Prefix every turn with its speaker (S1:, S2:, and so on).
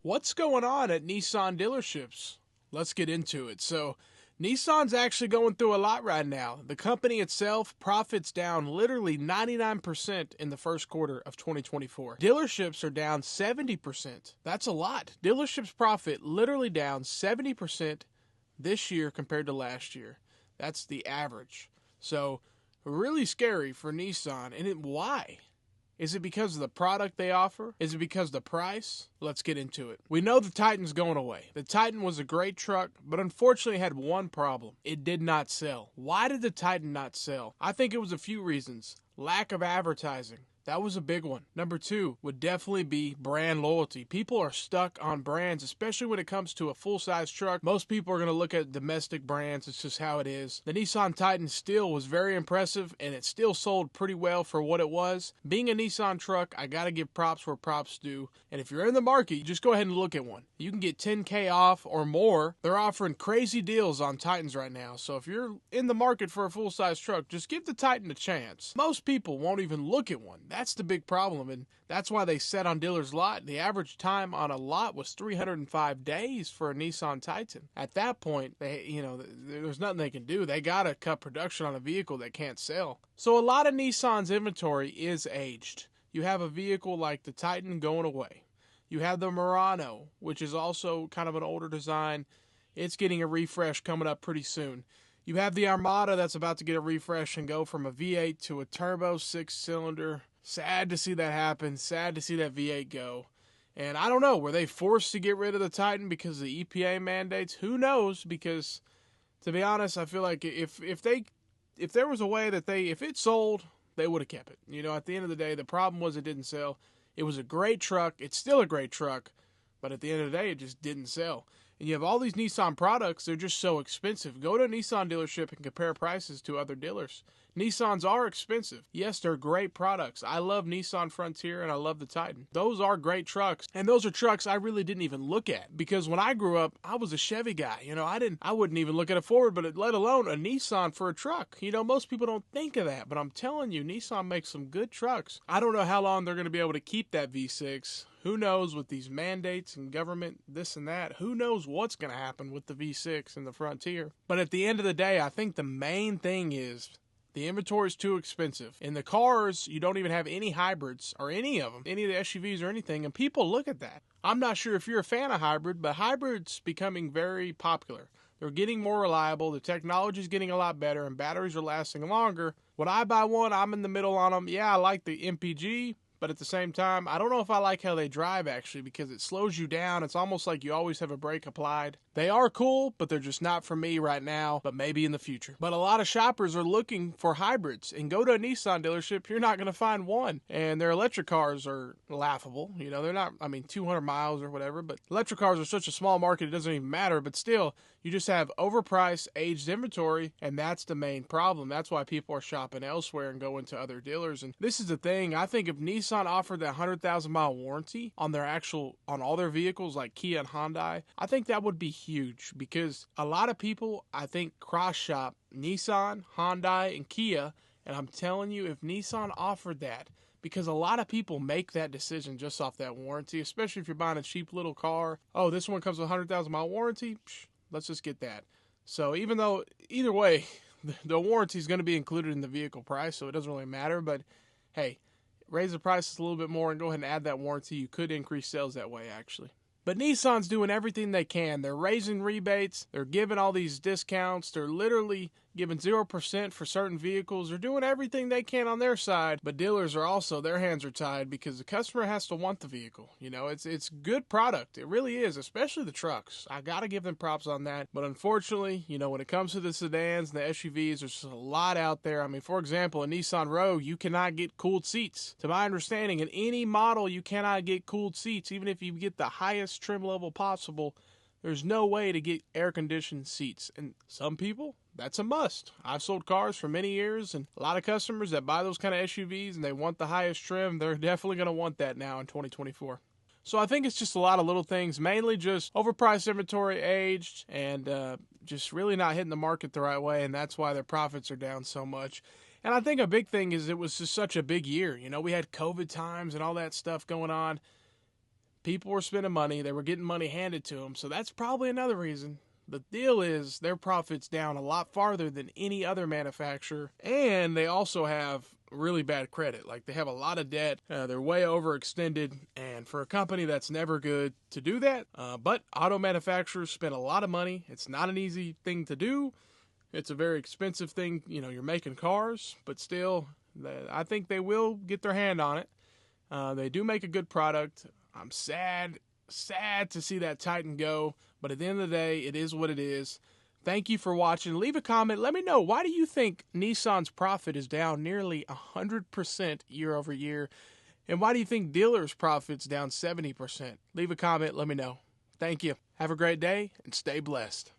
S1: What's going on at Nissan dealerships? Let's get into it. So, Nissan's actually going through a lot right now. The company itself, profits down literally 99% in the first quarter of 2024. Dealerships are down 70%. That's a lot. Dealerships' profit literally down 70% this year compared to last year. That's the average. So, really scary for Nissan. And why? Is it because of the product they offer? Is it because of the price? Let's get into it. We know the Titan's going away. The Titan was a great truck, but unfortunately had one problem. It did not sell. Why did the Titan not sell? I think it was a few reasons. Lack of advertising. That was a big one. Number two would definitely be brand loyalty. People are stuck on brands, especially when it comes to a full-size truck. Most people are going to look at domestic brands. It's just how it is. The Nissan Titan still was very impressive, and it still sold pretty well for what it was. Being a Nissan truck, I got to give props where props due. And if you're in the market, just go ahead and look at one. You can get $10,000 off or more. They're offering crazy deals on Titans right now. So if you're in the market for a full-size truck, just give the Titan a chance. Most people won't even look at one. That's the big problem, and that's why they set on Dillers' lot. The average time on a lot was 305 days for a Nissan Titan. At that point, there's nothing they can do. They gotta cut production on a vehicle that can't sell. So a lot of Nissan's inventory is aged. You have a vehicle like the Titan going away. You have the Murano, which is also kind of an older design. It's getting a refresh coming up pretty soon. You have the Armada that's about to get a refresh and go from a V8 to a turbo 6-cylinder. Sad to see that happen. Sad to see that V8 go. And I don't know, were they forced to get rid of the Titan because of the EPA mandates? Who knows? Because, to be honest, I feel like if there was a way that if it sold, they would have kept it. You know, at the end of the day, the problem was it didn't sell. It was a great truck. It's still a great truck. But at the end of the day, it just didn't sell. And you have all these Nissan products, they're just so expensive. Go to a Nissan dealership and compare prices to other dealers. Nissans are expensive. Yes, they're great products. I love Nissan Frontier and I love the Titan. Those are great trucks. And those are trucks I really didn't even look at. Because when I grew up, I was a Chevy guy. You know, I wouldn't even look at a Ford, but let alone a Nissan for a truck. You know, most people don't think of that. But I'm telling you, Nissan makes some good trucks. I don't know how long they're going to be able to keep that V6. Who knows with these mandates and government, this and that. Who knows what's going to happen with the V6 and the Frontier. But at the end of the day, I think the main thing is the inventory is too expensive. In the cars, you don't even have any hybrids or any of them, any of the SUVs or anything, and people look at that. I'm not sure if you're a fan of hybrid, but hybrid's becoming very popular. They're getting more reliable, the technology's getting a lot better, and batteries are lasting longer. When I buy one, I'm in the middle on them. Yeah, I like the MPG, but at the same time, I don't know if I like how they drive, actually, because it slows you down. It's almost like you always have a brake applied. They are cool, but they're just not for me right now, but maybe in the future. But a lot of shoppers are looking for hybrids, and go to a Nissan dealership, you're not going to find one. And their electric cars are laughable. You know, they're not, 200 miles or whatever, but electric cars are such a small market, it doesn't even matter. But still, you just have overpriced, aged inventory, and that's the main problem. That's why people are shopping elsewhere and going to other dealers. And this is the thing, I think if Nissan offered that 100,000 mile warranty on all their vehicles like Kia and Hyundai, I think that would be huge, because a lot of people, I think, cross shop Nissan, Hyundai, and Kia, and I'm telling you, if Nissan offered that, because a lot of people make that decision just off that warranty, especially if you're buying a cheap little car. Oh, this one comes with a 100,000 mile warranty? Let's just get that. So even though, either way, the warranty is going to be included in the vehicle price, so it doesn't really matter, but hey, raise the prices a little bit more and go ahead and add that warranty. You could increase sales that way, actually. But Nissan's doing everything they can. They're raising rebates. They're giving all these discounts. They're literally giving 0% for certain vehicles. They're doing everything they can on their side. But dealers are also, their hands are tied because the customer has to want the vehicle. You know, it's good product. It really is, especially the trucks. I got to give them props on that. But unfortunately, you know, when it comes to the sedans and the SUVs, there's just a lot out there. I mean, for example, a Nissan Rogue, you cannot get cooled seats. To my understanding, in any model, you cannot get cooled seats. Even if you get the highest trim level possible, there's no way to get air-conditioned seats. And some people, that's a must. I've sold cars for many years, and a lot of customers that buy those kind of SUVs and they want the highest trim, they're definitely going to want that now in 2024. So I think it's just a lot of little things, mainly just overpriced inventory, aged, and just really not hitting the market the right way, and that's why their profits are down so much. And I think a big thing is it was just such a big year. You know, we had COVID times and all that stuff going on. People were spending money. They were getting money handed to them. So that's probably another reason. The deal is their profit's down a lot farther than any other manufacturer. And they also have really bad credit. Like, they have a lot of debt. They're way overextended. And for a company, that's never good to do that. But auto manufacturers spend a lot of money. It's not an easy thing to do. It's a very expensive thing. You know, you're making cars. But still, I think they will get their hand on it. They do make a good product. I'm sad to see that Titan go, but at the end of the day, it is what it is. Thank you for watching. Leave a comment. Let me know, why do you think Nissan's profit is down nearly 100% year over year? And why do you think Dillers' profit's down 70%? Leave a comment. Let me know. Thank you. Have a great day and stay blessed.